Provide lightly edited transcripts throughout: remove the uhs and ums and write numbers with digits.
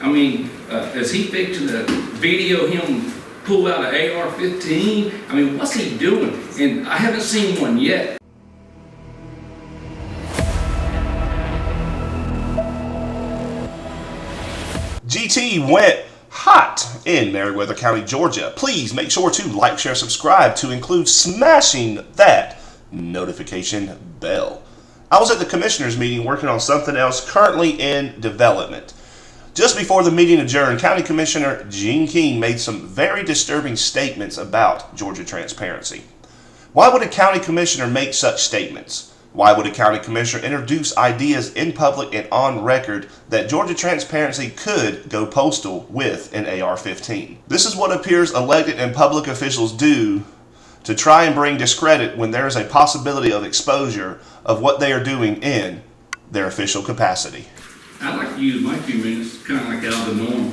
I mean, is he fixing to video him pull out an AR-15? I mean, what's he doing? And I haven't seen one yet. GT went hot in Meriwether County, Georgia. Please make sure to like, share, subscribe, to include smashing that notification bell. I was at the commissioners meeting working on something else currently in development. Just before the meeting adjourned, County Commissioner Gene King made some very disturbing statements about Georgia transparency. Why would a county commissioner make such statements? Why would a county commissioner introduce ideas in public and on record that Georgia transparency could go postal with an AR-15? This is what appears elected and public officials do to try and bring discredit when there is a possibility of exposure of what they are doing in their official capacity. I'd like to use my few minutes, kind of like out of the norm.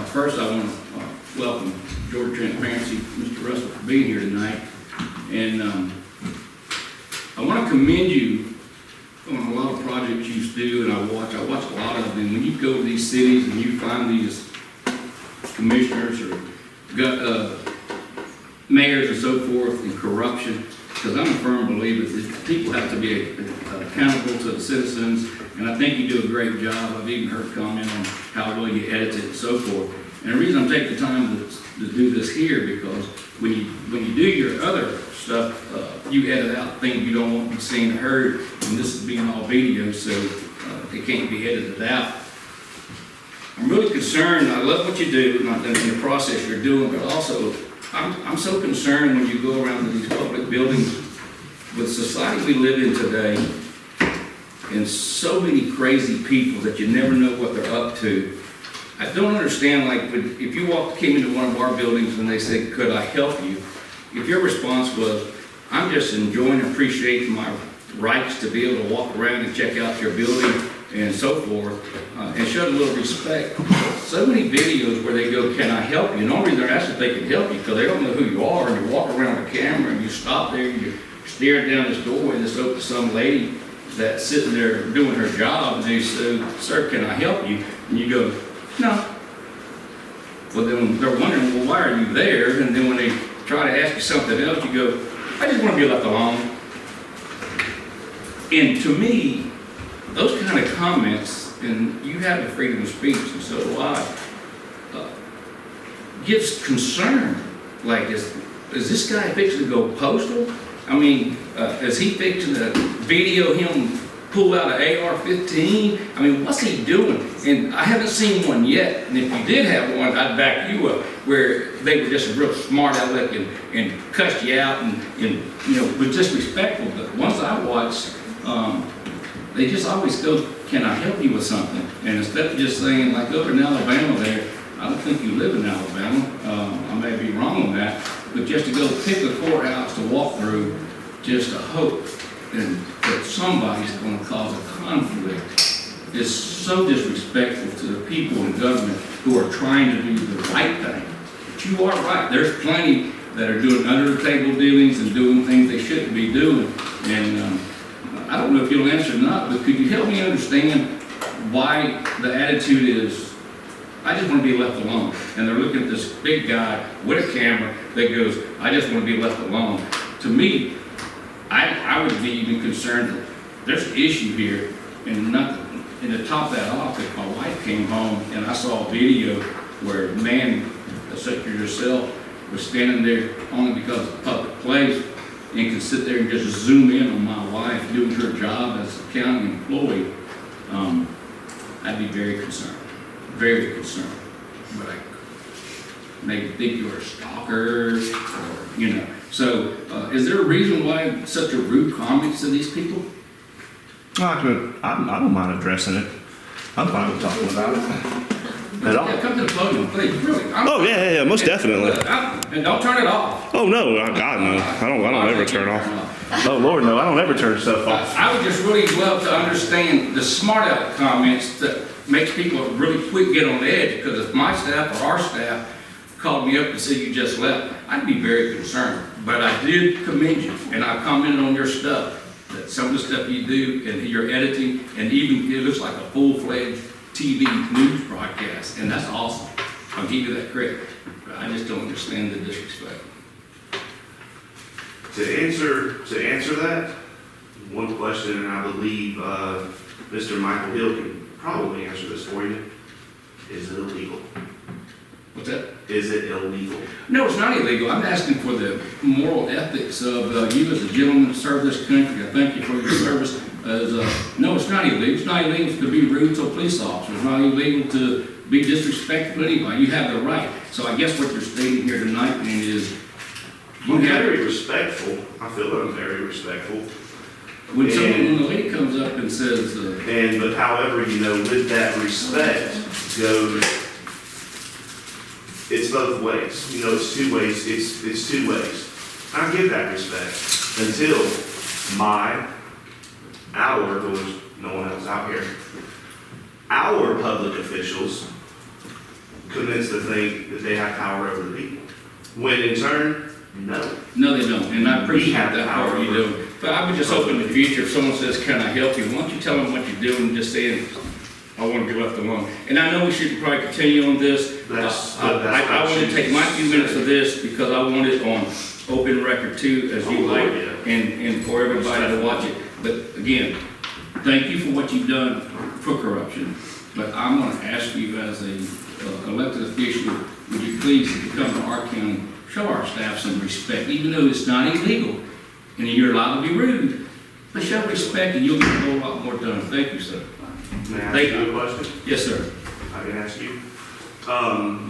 First, I want to welcome Georgia Transparency, Mr. Russell, for being here tonight. And I want to commend you on a lot of projects you do, and I watch a lot of them. When you go to these cities and you find these commissioners or mayors and so forth, and corruption, because I'm a firm believer that people have to be accountable to the citizens, and I think you do a great job. I've even heard comment on how well you edit it and so forth. And the reason I'm taking the time to do this here, because when you do your other stuff, you edit out things you don't want to be seen or heard, and this is being all video, so it can't be edited out. I'm really concerned. I love what you do and the process you're doing, but also I'm so concerned when you go around to these public buildings with society we live in today, and so many crazy people that you never know what they're up to. I don't understand, like, if you came into one of our buildings and they said, "Could I help you?" If your response was, "I'm just enjoying and appreciating my rights to be able to walk around and check out your building," and so forth, and showed a little respect. So many videos where they go, "Can I help you?" And the only reason they're asking if they can help you because they don't know who you are, and you walk around with a camera and you stop there and you're staring down this doorway and this open to some lady that's sitting there doing her job, and they say, "Sir, can I help you?" And you go, "No." Well, then they're wondering, well, why are you there? And then when they try to ask you something else, you go, "I just want to be left alone." And to me, those kind of comments, and you have the freedom of speech, and so do I, gives concern. Like, is this guy fixing to go postal? I mean, is he fixing to video him pull out an AR-15? I mean, what's he doing? And I haven't seen one yet. And if you did have one, I'd back you up, where they were just a real smart aleck and cussed you out and you know, was disrespectful. But the ones I watched, they just always go, "Can I help you with something?" And instead of just saying, like over in Alabama there, I don't think you live in Alabama. I may be wrong on that. But just to go pick a courthouse to walk through, just to hope that somebody's going to cause a conflict, is so disrespectful to the people in government who are trying to do the right thing. But you are right. There's plenty that are doing under the table dealings and doing things they shouldn't be doing. And I don't know if you'll answer or not, but could you help me understand why the attitude is, "I just want to be left alone"? And they're looking at this big guy with a camera that goes, "I just want to be left alone." To me, I would be even concerned that there's an issue here, and nothing. And to top that off, if my wife came home and I saw a video where a man, such as yourself, was standing there only because of a public place, and can sit there and just zoom in on my wife doing her job as a county employee, I'd be very concerned. Very concerned. But I maybe think you're a stalker, or, you know. So, is there a reason why such a rude comments to these people? I don't mind addressing it. I'm fine with talking about it. At all. Yeah, come to the podium, please. Really. Oh yeah, most definitely. And don't turn it off. Oh no, God no. I don't ever turn off. Oh Lord, no, I don't ever turn stuff off. I would just really love to understand the smart aleck comments that makes people really quick get on the edge. Because if my staff or our staff called me up and said you just left, I'd be very concerned. But I did commend you, and I commented on your stuff, that some of the stuff you do and your editing, and even it looks like a full-fledged TV news broadcast, and that's awesome. I'll give you that credit. But I just don't understand the disrespect. To answer that, one question, and I believe Mr. Michael Hill can probably answer this for you. Is it illegal? What's that? Is it illegal? No, it's not illegal. I'm asking for the moral ethics of you as a gentleman to serve this country. I thank you for your service. No, it's not illegal. It's not illegal to be rude to a police officer. It's not illegal to be disrespectful to anybody. You have the right. So I guess what you're stating here tonight, man, is I'm very respectful. I feel that I'm very respectful. When the lady comes up and says, but however, with that respect goes, it's both ways. It's two ways. It's two ways. I give that respect until there's no one else out here. Our public officials commence to think that they have power over the people. When in turn, no. No, they don't, and I appreciate have that power part you over do. But I would just hope in the future, if someone says, can I help you, why don't you tell them what you're doing and just say, I want to be left alone. And I know we should probably continue on this. I want to take my few minutes of this because I want it on open record too, as you like, and for everybody to watch it. But again, thank you for what you've done for corruption. But I'm going to ask you as a elected official, would you please, if you come to our county, show our staff some respect, even though it's not illegal and you're allowed to be rude. But show respect and you'll get a whole lot more done. Thank you, sir. May I ask you a question? Yes, sir. I can ask you.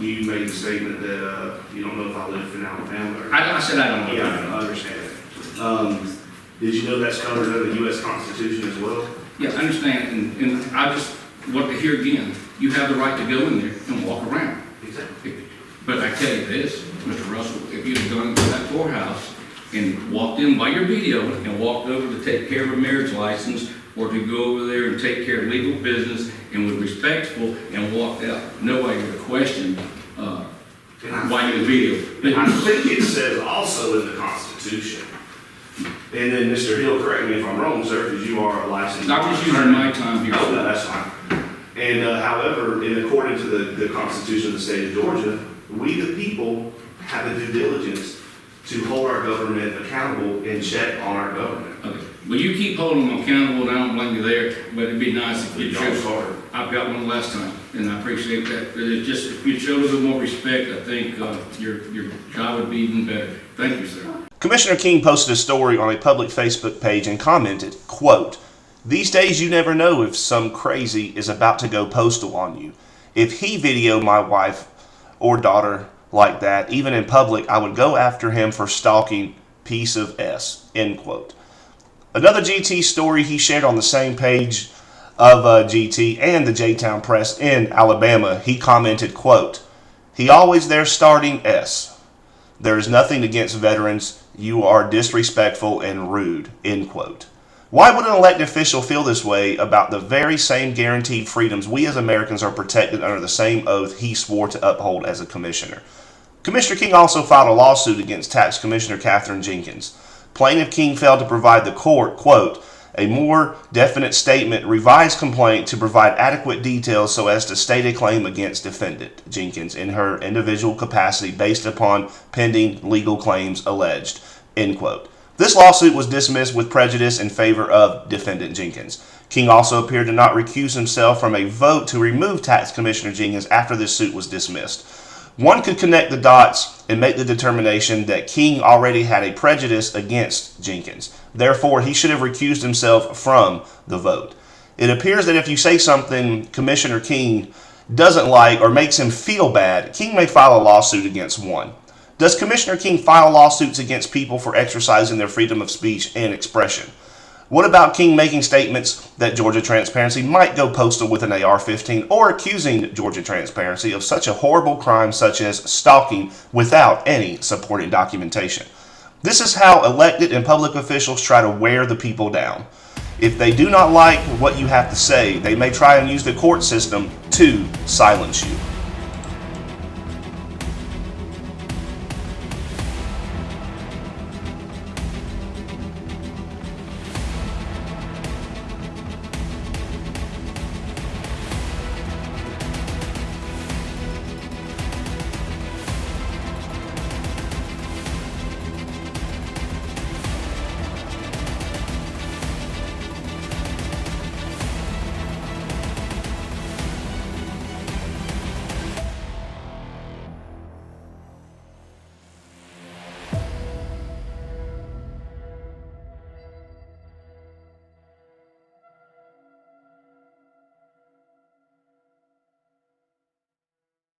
You made the statement that you don't know if I live in Alabama. I said I don't know. Yeah, I understand. Did you know that's covered under the U.S. Constitution as well? Yeah, I understand, and I just want to hear again, you have the right to go in there and walk around. Exactly. But I tell you this, Mr. Russell, if you'd have gone to that courthouse and walked in by your video and walked over to take care of a marriage license or to go over there and take care of legal business and was respectful and walked out, nobody would have questioned why you video. And I think it says also in the Constitution. And then, Mr. Hill, correct me if I'm wrong, sir, because you are a licensed I'm just using my time here. Oh, no, that's fine. And however, according to the Constitution of the state of Georgia, we the people have a due diligence to hold our government accountable and check on our government. Okay. Well, you keep holding them accountable, and I don't blame you there, but it'd be nice if you'd Y'all's show. hard. I've got one last time, and I appreciate that. But it just, if you'd show a little bit more respect, I think your job would be even better. Thank you, sir. Commissioner King posted a story on a public Facebook page and commented, quote, "These days you never know if some crazy is about to go postal on you. If he videoed my wife or daughter like that, even in public, I would go after him for stalking, piece of S," end quote. Another GT story he shared on the same page of GT and the J-Town Press in Alabama, he commented, quote, "He always there starting S. There is nothing against veterans. You are disrespectful and rude," end quote. Why would an elected official feel this way about the very same guaranteed freedoms we as Americans are protected under the same oath he swore to uphold as a commissioner? Commissioner King also filed a lawsuit against Tax Commissioner Catherine Jenkins. Plaintiff King failed to provide the court, quote, "a more definite statement, revised complaint to provide adequate details so as to state a claim against defendant Jenkins in her individual capacity based upon pending legal claims alleged," end quote. This lawsuit was dismissed with prejudice in favor of defendant Jenkins. King also appeared to not recuse himself from a vote to remove Tax Commissioner Jenkins after this suit was dismissed. One could connect the dots and make the determination that King already had a prejudice against Jenkins. Therefore, he should have recused himself from the vote. It appears that if you say something Commissioner King doesn't like or makes him feel bad, King may file a lawsuit against one. Does Commissioner King file lawsuits against people for exercising their freedom of speech and expression? What about King making statements that Georgia Transparency might go postal with an AR-15 or accusing Georgia Transparency of such a horrible crime such as stalking without any supporting documentation? This is how elected and public officials try to wear the people down. If they do not like what you have to say, they may try and use the court system to silence you.